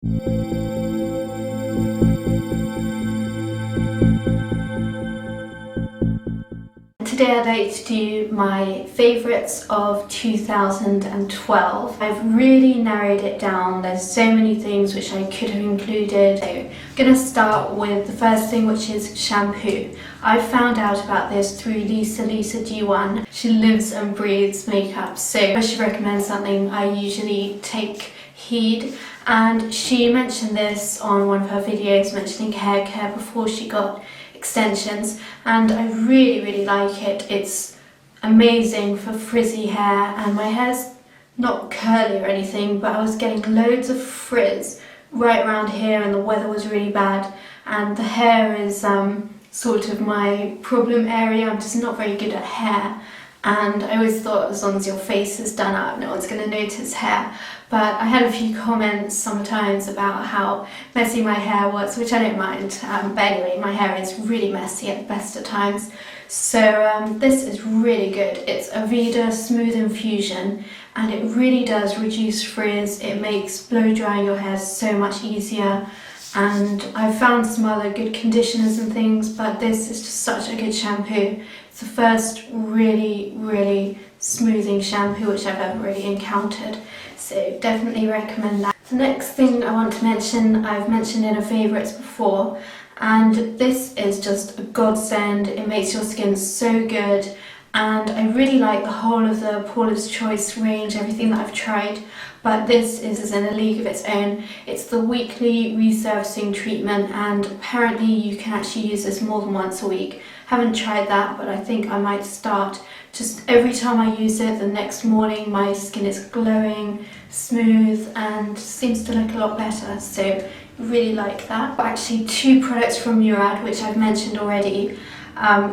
Today I'd like to do my favourites of 2012. I've really narrowed it down. There's so many things which I could have included. So I'm going to start with the first thing, which is shampoo. I found out about this through Lisa D1. She lives and breathes makeup, so if she recommends something I usually take heed. And she mentioned this on one of her videos, mentioning hair care before she got extensions, and I really like it. It's amazing for frizzy hair, and my hair's not curly or anything, but I was getting loads of frizz right around here and the weather was really bad, and the hair is sort of my problem area. I'm just not very good at hair, and I always thought as long as your face is done up, no one's going to notice hair. But I had a few comments sometimes about how messy my hair was, which I don't mind. But anyway, my hair is really messy at the best of times. So this is really good. It's Aveda Smooth Infusion, and it really does reduce frizz. It makes blow drying your hair so much easier. And I've found some other good conditioners and things, but this is just such a good shampoo. It's the first really smoothing shampoo which I've ever really encountered. So definitely recommend that. The next thing I want to mention, I've mentioned in a favourites before, and this is just a godsend. It makes your skin so good, and I really like the whole of the Paula's Choice range, everything that I've tried, but this is in a league of its own. It's the weekly resurfacing treatment, and apparently you can actually use this more than once a week. Haven't tried that, but I think I might start. Just every time I use it, the next morning my skin is glowing, smooth, and seems to look a lot better, so really like that. Actually, two products from Murad, which I've mentioned already.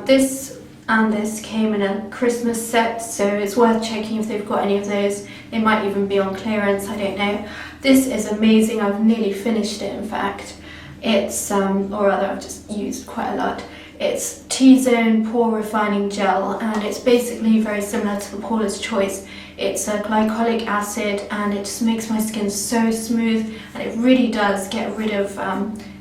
This and this came in a Christmas set, so it's worth checking if they've got any of those. They might even be on clearance, I don't know. This is amazing. I've nearly finished it, in fact. It's, or rather I've just used quite a lot. It's T Zone Pore Refining Gel, and it's basically very similar to the Paula's Choice. It's a glycolic acid, and it just makes my skin so smooth, and it really does get rid of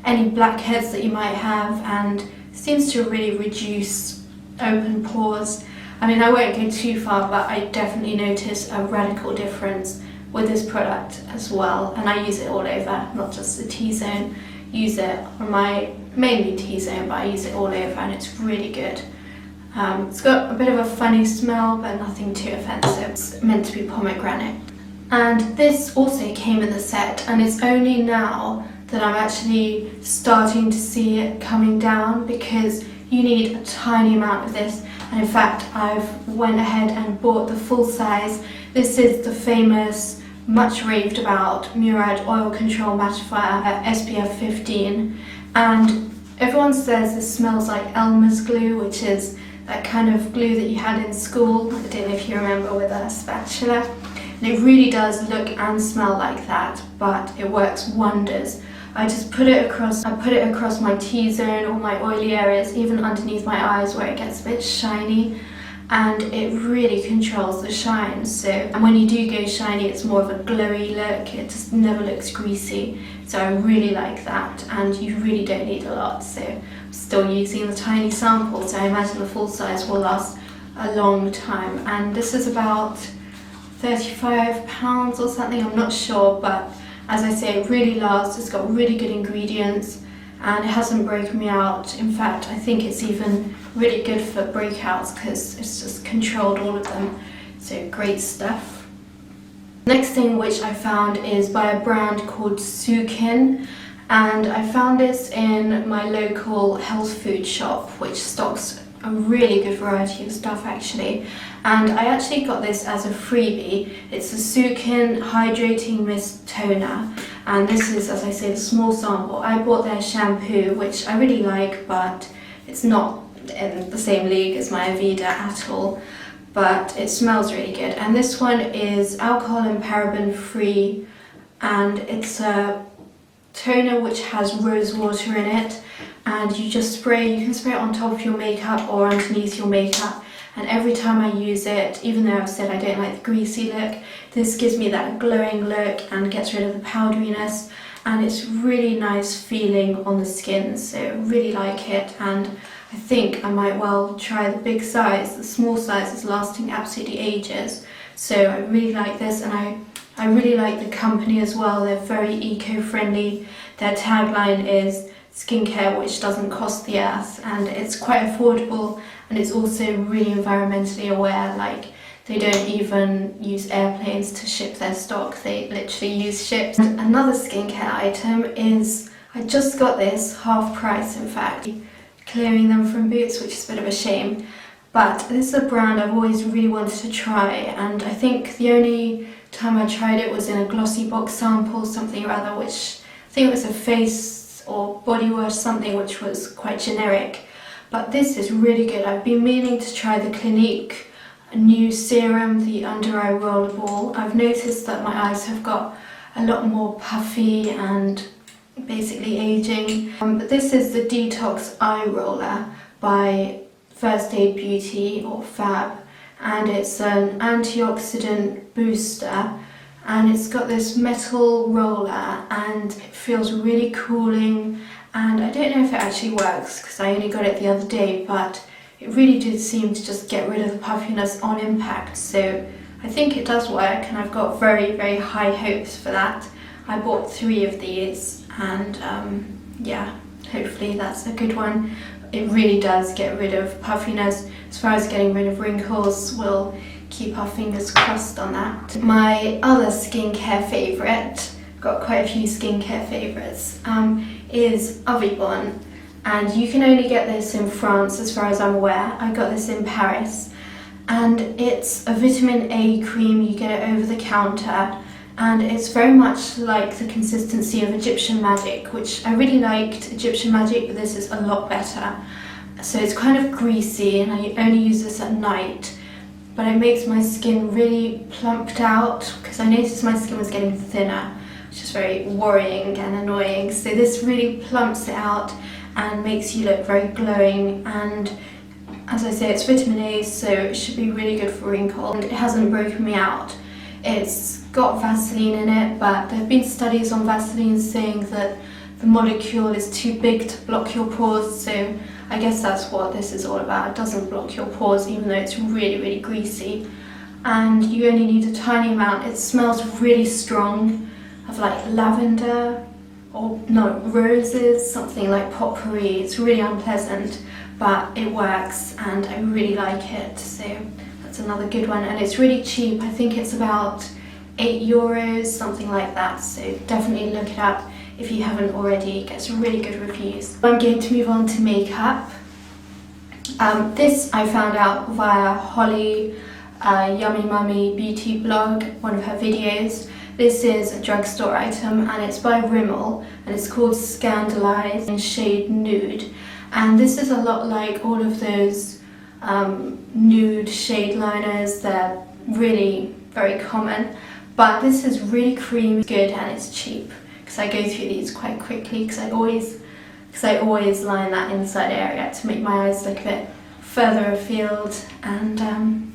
any blackheads that you might have, and seems to really reduce open pores. I mean, I won't go too far, but I definitely notice a radical difference with this product as well, and I use it all over, not just the T Zone. Use it on my mainly T Zone, but I use it all over, and it's really good. It's got a bit of a funny smell, but nothing too offensive. It's meant to be pomegranate. And this also came in the set, and it's only now that I'm actually starting to see it coming down, because you need a tiny amount of this. And in fact, I've went ahead and bought the full size. This is the famous, much raved about Murad Oil Control Mattifier at SPF 15, and everyone says this smells like Elmer's glue, which is that kind of glue that you had in school. I don't know if you remember, with a spatula. And it really does look and smell like that, but it works wonders. I just put it across my T-zone, all my oily areas, even underneath my eyes where it gets a bit shiny, and it really controls the shine. So, and when you do go shiny, it's more of a glowy look. It just never looks greasy. So I really like that, and you really don't need a lot. So I'm still using the tiny sample, so I imagine the full size will last a long time. And this is about £35 or something, I'm not sure, but as I say, it really lasts. It's got really good ingredients, and it hasn't broken me out. In fact, I think it's even really good for breakouts, because it's just controlled all of them. So great stuff. Next thing which I found is by a brand called Sukin, and I found this in my local health food shop, which stocks a really good variety of stuff actually. And I actually got this as a freebie. It's the Sukin Hydrating Mist Toner, and this is, as I say, the small sample. I bought their shampoo, which I really like, but it's not in the same league as my Aveda at all, but it smells really good. And this one is alcohol and paraben free, and it's a toner which has rose water in it, and you just spray. You can spray it on top of your makeup or underneath your makeup, and every time I use it, even though I've said I don't like the greasy look, this gives me that glowing look and gets rid of the powderiness, and it's really nice feeling on the skin, so really like it. And I think I might well try the big size. The small size is lasting absolutely ages, so I really like this. And I really like the company as well. They're very eco-friendly. Their tagline is skincare which doesn't cost the earth, and it's quite affordable, and it's also really environmentally aware. Like, they don't even use airplanes to ship their stock, they literally use ships. And another skincare item is, I just got this, half price in fact, clearing them from Boots, which is a bit of a shame. But this is a brand I've always really wanted to try, and I think the only time I tried it was in a glossy box sample, something or other, which I think it was a face or body wash, something which was quite generic. But this is really good. I've been meaning to try the Clinique new serum, the under eye rollable. I've noticed that my eyes have got a lot more puffy and basically aging. But this is the Detox Eye Roller by First Aid Beauty, or FAB, and it's an antioxidant booster, and it's got this metal roller and it feels really cooling. And I don't know if it actually works because I only got it the other day, but it really did seem to just get rid of the puffiness on impact, so I think it does work, and I've got very, very high hopes for that. I bought 3 of these, and yeah, hopefully that's a good one. It really does get rid of puffiness. As far as getting rid of wrinkles, we'll keep our fingers crossed on that. My other skincare favourite, got quite a few skincare favourites, is Avibon. And you can only get this in France as far as I'm aware. I got this in Paris, and it's a vitamin A cream. You get it over the counter, and it's very much like the consistency of Egyptian Magic, which I really liked Egyptian Magic, but this is a lot better. So it's kind of greasy, and I only use this at night, but it makes my skin really plumped out, because I noticed my skin was getting thinner, which is very worrying and annoying. So this really plumps it out and makes you look very glowing. And as I say, it's vitamin A, so it should be really good for wrinkles, and it hasn't broken me out. It's got Vaseline in it, but there have been studies on Vaseline saying that the molecule is too big to block your pores, so I guess that's what this is all about. It doesn't block your pores, even though it's really, really greasy. And you only need a tiny amount. It smells really strong, of like lavender, or no, roses, something like potpourri. It's really unpleasant, but it works, and I really like it, so that's another good one. And it's really cheap. I think it's about €8, something like that, so definitely look it up if you haven't already. It gets really good reviews. I'm going to move on to makeup. This I found out via Holly, Yummy Mummy Beauty blog, one of her videos. This is a drugstore item, and it's by Rimmel, and it's called Scandaleyes in shade Nude. And this is a lot like all of those nude shade liners. They're really very common, but this is really creamy, good, and it's cheap, because I go through these quite quickly, because I always line that inside area to make my eyes look a bit further afield. And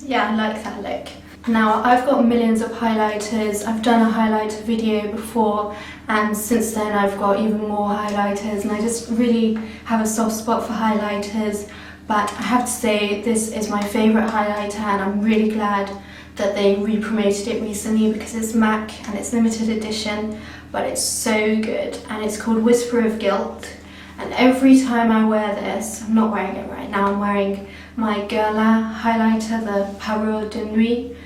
yeah, I like that look. Now, I've got millions of highlighters. I've done a highlighter video before, and since then I've got even more highlighters, and I just really have a soft spot for highlighters. But I have to say, this is my favourite highlighter, and I'm really glad that they re-promoted it recently, because it's MAC and it's limited edition, but it's so good. And it's called Whisper of Guilt, and every time I wear this, I'm not wearing it right now, I'm wearing my Guerlain highlighter, the Parure de Nuit,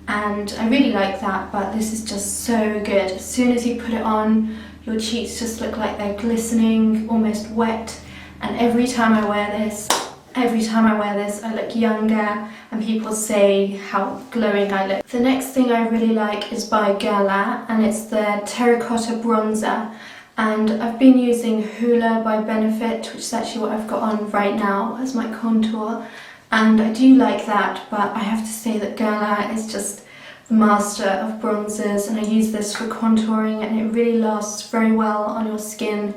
and I really like that, but this is just so good. As soon as you put it on, your cheeks just look like they're glistening, almost wet, and every time I wear this, I look younger, and people say how glowing I look. The next thing I really like is by Guerlain, and it's the Terracotta Bronzer. And I've been using Hoola by Benefit, which is actually what I've got on right now as my contour. And I do like that, but I have to say that Guerlain is just the master of bronzers, and I use this for contouring, and it really lasts very well on your skin,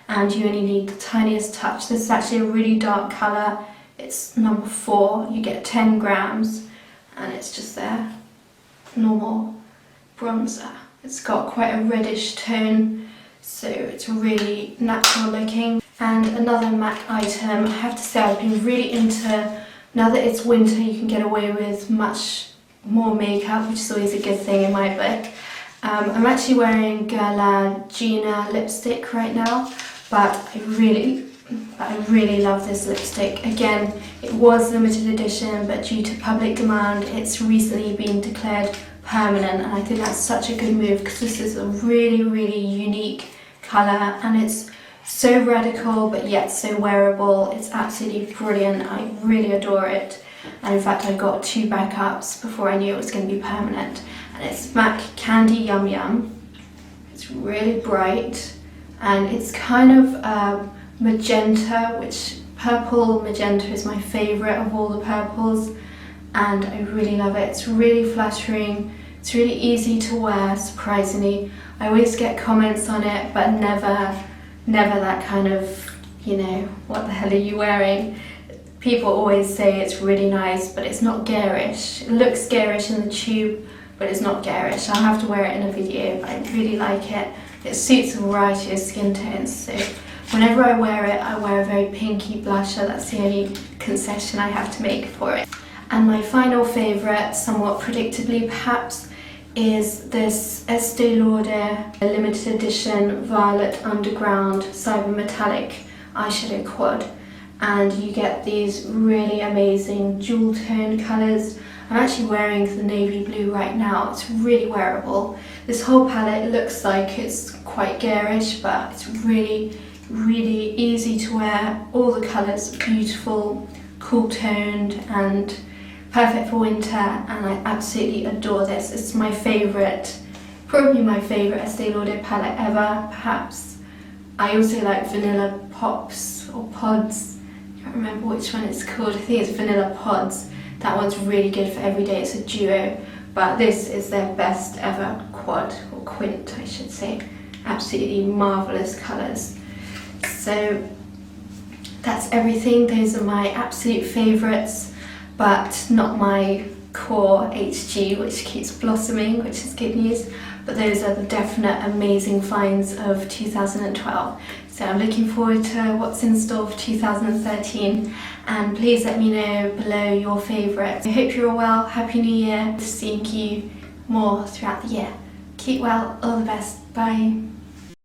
and you only need the tiniest touch. This is actually a really dark colour. It's number 4. You get 10 grams, and it's just there. Normal bronzer. It's got quite a reddish tone, so it's really natural looking. And another MAC item, I have to say I've been really into, now that it's winter you can get away with much more makeup, which is always a good thing in my book. I'm actually wearing Guerlain Gina lipstick right now, but I really love this lipstick. Again, it was limited edition, but due to public demand it's recently been declared permanent, and I think that's such a good move because this is a really unique colour and it's so radical but yet so wearable. It's absolutely brilliant. I really adore it, and in fact I got 2 backups before I knew it was going to be permanent. And it's MAC Candy Yum Yum. It's really bright and it's kind of magenta, which purple magenta is my favourite of all the purples, and I really love it. It's really flattering, it's really easy to wear, surprisingly. I always get comments on it, but never that kind of, you know, what the hell are you wearing? People always say it's really nice, but it's not garish. It looks garish in the tube, but it's not garish. I'll have to wear it in a video, but I really like it. It suits a variety of skin tones, so whenever I wear it, I wear a very pinky blusher. That's the only concession I have to make for it. And my final favourite, somewhat predictably perhaps, is this Estee Lauder limited edition Violet Underground Cyber Metallic eyeshadow quad. And you get these really amazing jewel tone colours. I'm actually wearing the navy blue right now. It's really wearable. This whole palette looks like it's quite garish, but it's really easy to wear. All the colours are beautiful, cool toned and perfect for winter, and I absolutely adore this. It's my favourite, probably my favourite Estee Lauder palette ever, perhaps. I also like Vanilla Pops or Pods. I can't remember which one it's called. I think it's Vanilla Pods. That one's really good for every day. It's a duo, but this is their best ever quad, or quint I should say. Absolutely marvellous colours. So that's everything. Those are my absolute favourites, but not my core HG, which keeps blossoming, which is good news. But those are the definite amazing finds of 2012. So I'm looking forward to what's in store for 2013, and please let me know below your favourites. I hope you're all well. Happy New Year. Seeing you more throughout the year. Keep well. All the best. Bye.